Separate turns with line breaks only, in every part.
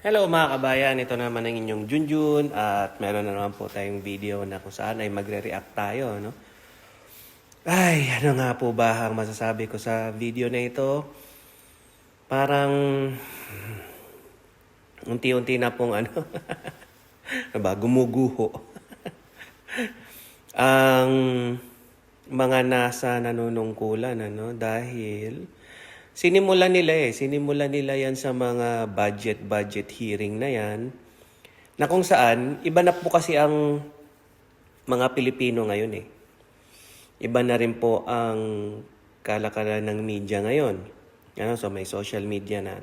Hello mga kabayan, ito naman ang inyong Junjun at meron na naman po tayong video na kung saan ay magre-react tayo, no? Ay, ano nga po ba ang masasabi ko sa video na ito? Parang unti-unti na pong gumuguho. Ang mga nasa nanunungkulan, dahil sinimulan nila yan sa mga budget hearing na yan, na kung saan, iba na po kasi ang mga Pilipino ngayon eh. Iba na rin po ang kalakalan ng media ngayon. So may social media na.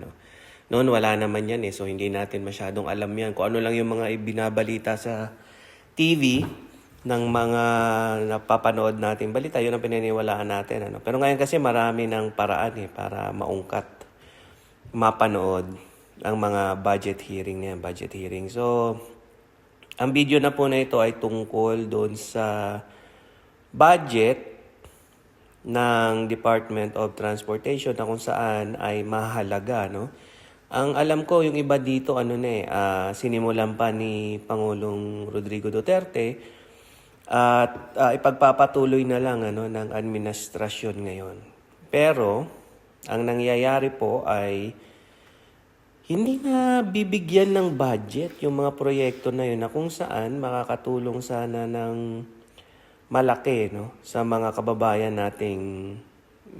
Noon wala naman yan eh, so hindi natin masyadong alam yan. Kung ano lang yung mga ibinabalita sa TV, ng mga napapanood natin balita, yun ang pinaniwalaan natin. Pero ngayon kasi marami ng paraan para maungkat, mapanood ang mga budget hearing na yan, budget hearing. So, ang video na po na ito ay tungkol doon sa budget ng Department of Transportation na kung saan ay mahalaga, Ang alam ko, yung iba dito, sinimulan pa ni Pangulong Rodrigo Duterte, at ipagpapatuloy na lang ng administrasyon ngayon. Pero ang nangyayari po ay hindi na bibigyan ng budget yung mga proyekto na yun na kung saan makakatulong sana ng malaki sa mga kababayan nating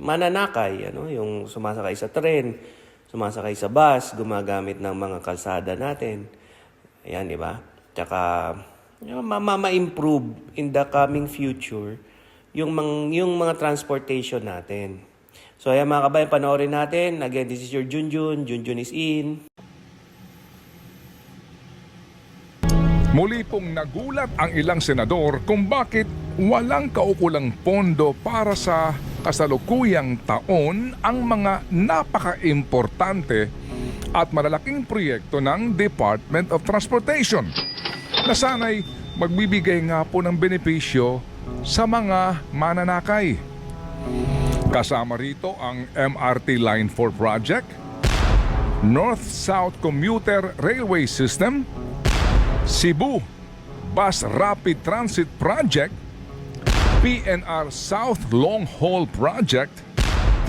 mananakay, yung sumasakay sa tren, sumasakay sa bus, gumagamit ng mga kalsada natin. Ayan, di ba? Tsaka ma-improve in the coming future yung mga transportation natin. So ayan mga kabayan, panoorin natin. Again, this is your Junjun. Junjun is in.
Muli pong nagulat ang ilang senador kung bakit walang kaukulang pondo para sa kasalukuyang taon ang mga napaka-importante at malalaking proyekto ng Department of Transportation na sana'y magbibigay nga po ng benepisyo sa mga mananakay. Kasama rito ang MRT Line 4 Project, North-South Commuter Railway System, Cebu Bus Rapid Transit Project, PNR South Long Haul Project,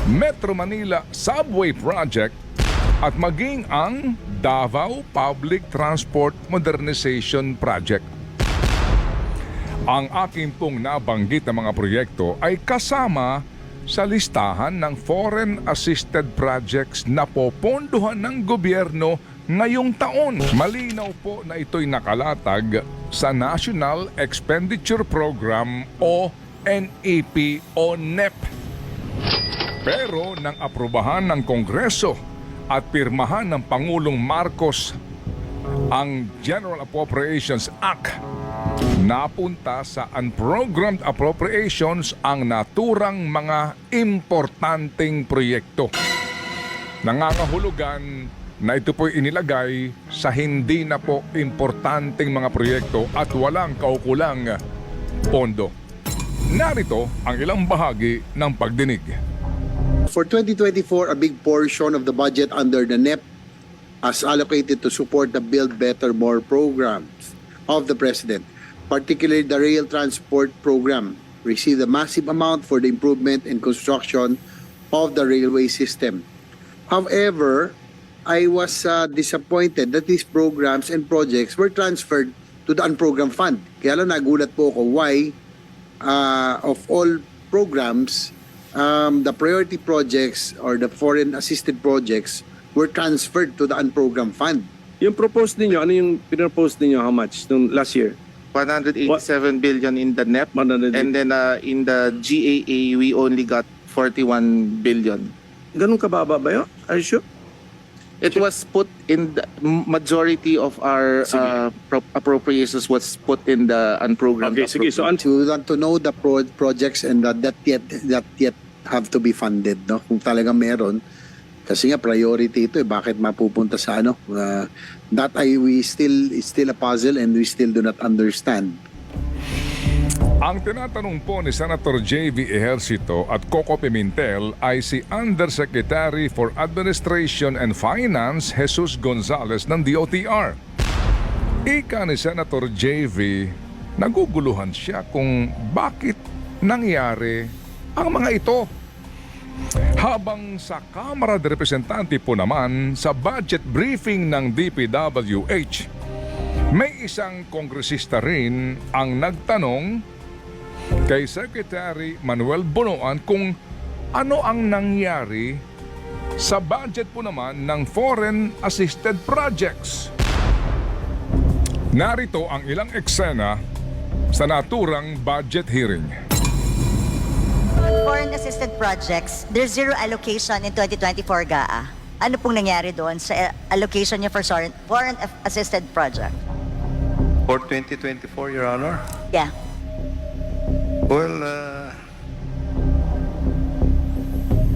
Metro Manila Subway Project, at maging ang Davao Public Transport Modernization Project. Ang aking pong nabanggit na mga proyekto ay kasama sa listahan ng foreign assisted projects na popondohan ng gobyerno ngayong taon. Malinaw po na ito'y nakalatag sa National Expenditure Program o NEP o NEP. Pero nang aprubahan ng Kongreso at pirmahan ng Pangulong Marcos ang General Appropriations Act, napunta sa unprogrammed appropriations ang naturang mga importanteng proyekto. Nangangahulugan na ito po'y inilagay sa hindi na po importanteng mga proyekto at walang kaukulang pondo. Narito ang ilang bahagi ng pagdinig.
For 2024, a big portion of the budget under the NEP is allocated to support the Build Better More programs of the President. Particularly the rail transport program received a massive amount for the improvement and construction of the railway system. However, I was disappointed that these programs and projects were transferred to the unprogrammed fund. Kaya lang nagulat po ako why of all programs, the priority projects or the foreign assisted projects were transferred to the unprogrammed fund.
Yung propose ninyo, ano yung pinropose ninyo, how much nung last year?
187 billion in the NEP,
180.
and then in the GAA we only got 41 billion.
Ganun kababa ba yun? Are you sure?
It was put in the majority of our appropriations was put in the unprogrammed.
Okay, sige. So,
We want to know the projects and that yet have to be funded, no? Kung talagang meron. Kasi nga priority ito bakit mapupunta sa it's still a puzzle and we still do not understand.
Ang tinatanong po ni Senator J.V. Ejercito at Coco Pimentel ay si Undersecretary for Administration and Finance Jesus Gonzales ng DOTR. Ika ni Senator J.V., naguguluhan siya kung bakit nangyari ang mga ito. Habang sa Kamara de Representante po naman sa budget briefing ng DPWH, may isang kongresista rin ang nagtanong kay Secretary Manuel Bonoan kung ano ang nangyari sa budget po naman ng foreign assisted projects. Narito ang ilang eksena sa naturang budget hearing.
Foreign assisted projects, there's zero allocation in 2024 GAA. Ano pong nangyari doon sa allocation niyo for foreign assisted project?
For 2024, Your Honor?
Yeah.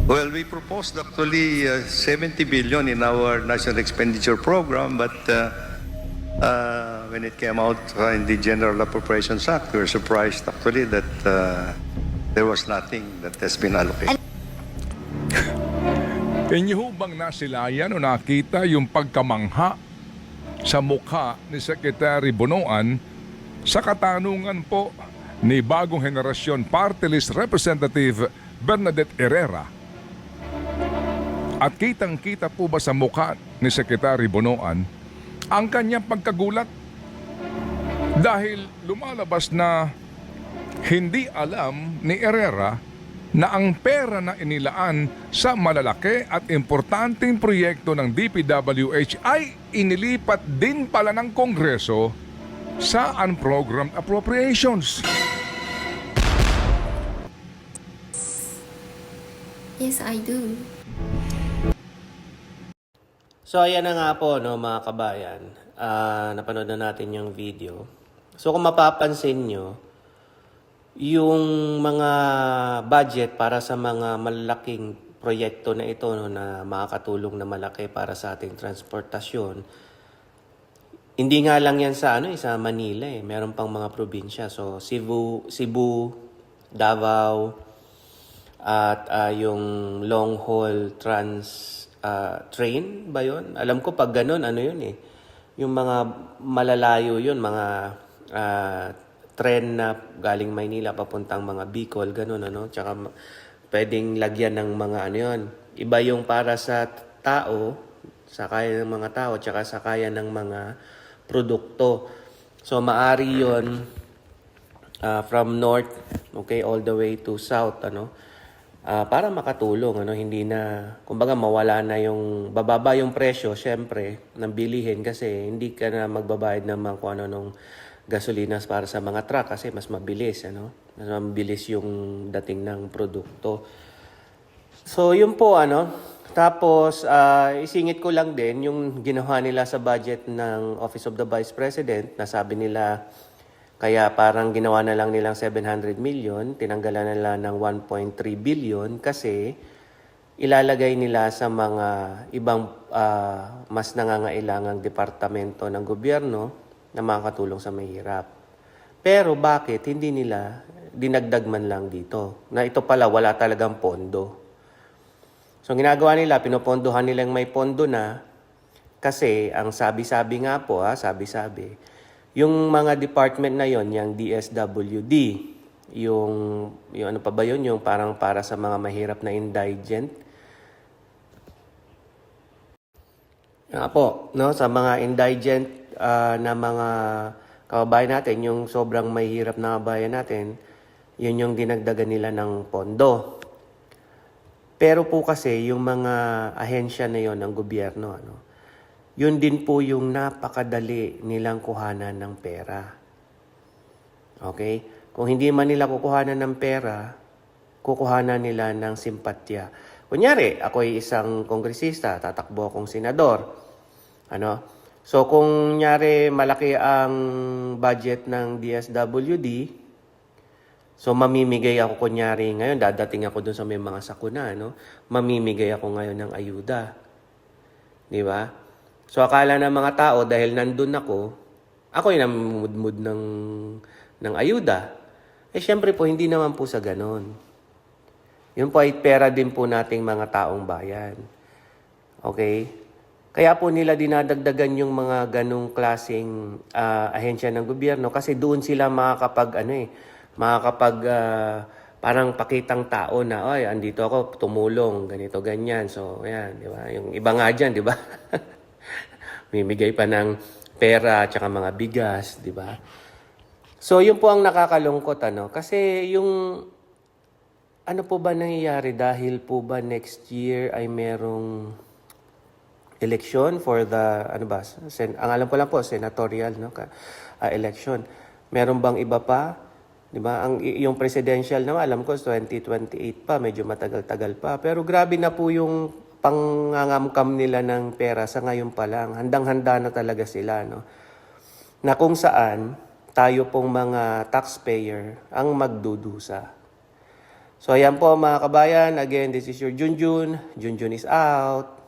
Well, we proposed actually 70 billion in our national expenditure program, but when it came out in the General Appropriations Act, we were surprised actually that there was nothing that has been allocated.
Inyo bang nasilayan o nakita yung pagkamangha sa mukha ni Secretary Bonoan sa katanungan po ni Bagong Henerasyon Party List Representative Bernadette Herrera? At kitang-kita po ba sa mukha ni Secretary Bonoan ang kanyang pagkagulat? Dahil lumalabas na hindi alam ni Herrera na ang pera na inilaan sa malalaki at importanteng proyekto ng DPWH ay inilipat din pala ng Kongreso sa unprogrammed appropriations.
Yes, I do.
So ayan na nga po, no, mga kabayan. Napanood na natin yung video. So kung mapapansin nyo, yung mga budget para sa mga malalaking proyekto na ito, no, na makakatulong na malaki para sa ating transportasyon, hindi nga lang yan sa sa Manila eh. Meron pang mga probinsya. So Cebu, Davao, at yung long haul train ba yun? Alam ko pag ganun, yun eh. Yung mga malalayo yun, mga tren na galing Maynila papuntang mga Bicol, ganun, Tsaka pwedeng lagyan ng mga yun. Iba yung para sa tao, sakaya ng mga tao, tsaka sakaya ng mga produkto. So maari yun from north, okay, all the way to south, para makatulong, hindi na, kumbaga mawala na yung, bababa yung presyo, syempre, ng bilihin kasi hindi ka na magbabayad naman kung nung gasolinas para sa mga truck kasi mas mabilis, mas mabilis yung dating ng produkto. So, yun po, Tapos, isingit ko lang din yung ginawa nila sa budget ng Office of the Vice President. Nasabi nila, kaya parang ginawa na lang nilang 700 million, tinanggalan nila ng 1.3 billion kasi ilalagay nila sa mga ibang mas nangangailangang departamento ng gobyerno na makakatulong sa mahirap. Pero bakit hindi nila dinagdag man lang dito? Na ito pala wala talagang pondo. So ginagawa nila, pinopondohan nilang may pondo na kasi ang sabi-sabi nga po, sabi-sabi, yung mga department na yon, yung DSWD, yung ano pa ba yun, yung parang para sa mga mahirap na indigent. Nga po, sa mga indigent na mga kababayan natin, yung sobrang mahirap na kababayan natin, yun yung dinagdagan nila ng pondo. Pero po kasi yung mga ahensya na yon ng gobyerno, yun din po yung napakadali nilang kuhanan ng pera. Okay? Kung hindi man nila kukuhanan ng pera, kukuhanan nila ng simpatya. Kunyari, ako ay isang kongresista, tatakbo akong senador. So kung nyari malaki ang budget ng DSWD, so mamimigay ako kunyari ngayon, dadating ako dun sa may mga sakuna, mamimigay ako ngayon ng ayuda. Di ba? So akala ng mga tao dahil nandun ako yung namumudmud ng ayuda. Syempre po, hindi naman po sa ganon. Yun po ay pera din po nating mga taong bayan. Okay? Kaya po nila dinadagdagan yung mga ganong klaseng ahensya ng gobyerno kasi doon sila parang pakitang tao na, ay, andito ako, tumulong, ganito, ganyan. So, ayan, di ba? Yung iba nga dyan, di ba? Mimigay pa ng pera at saka mga bigas, di ba? So, yun po ang nakakalungkot, Kasi yung, ano po ba nangyayari dahil po ba next year ay merong election for the, ang alam ko lang po, senatorial, election. Meron bang iba pa? Di ba? Yung presidential naman, alam ko, 2028 pa, medyo matagal-tagal pa. Pero grabe na po yung pangangamkam nila ng pera sa ngayon pa lang. Handang-handa na talaga sila, Na kung saan, tayo pong mga taxpayer ang magdudusa. So ayan po mga kabayan, again, this is your Junjun. Junjun is out.